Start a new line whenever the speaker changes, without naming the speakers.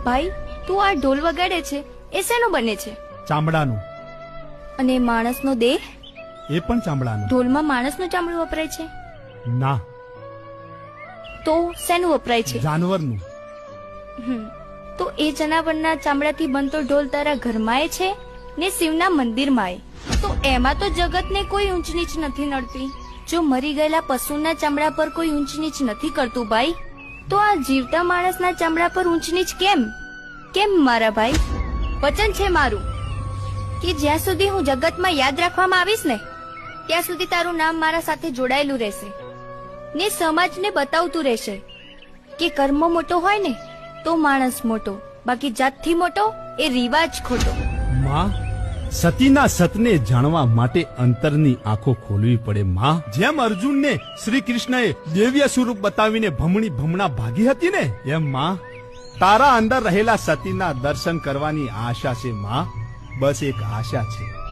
ભાઈ તું આ ઢોલ વગાડે છે એ શેનો બને છે?
ચામડાનું.
અને માણસનો દેહ?
એ પણ ચામડાનું.
ઢોલમાં માણસનું ચામડું વપરાય છે?
ના,
તો શેનું વપરાય છે?
જાનવરનું.
તો એ જનાવરના ચામડાથી બનતો ઢોલ તારા ઘરમાંય છે ને શિવના મંદિરમાંય. તો એમાં તો જગતને કોઈ ઊંચ નીચ નથી નડતી. જો મરી ગયેલા પશુના ચામડા પર કોઈ ઊંચ નીચ નથી કરતું ભાઈ, તો આ જીવતા માણસના ચામડા પર ઊંચ નીચ કેમ? કેમ મારા ભાઈ? વચન છે મારું કે જ્યાં સુધી હું જગતમાં યાદ રાખવામાં આવીશ ને ત્યાં સુધી તારું નામ મારા સાથે જોડાયેલું રહેશે ને સમાજને બતાવતું રહેશે કે કર્મ મોટો હોય ને તો માણસ મોટો, બાકી જાતથી મોટો એ રિવાજ ખોટો.
માં, સતીના સતને જાણવા માટે અંતરની આંખો ખોલવી પડે માં. જેમ અર્જુનને શ્રી કૃષ્ણએ દિવ્ય સ્વરૂપ બતાવીને ભમણા ભાગી હતી ને, એમ માં તારા અંદર રહેલા સતીના દર્શન કરવાની આશા છે માં. બસ એક આશા છે.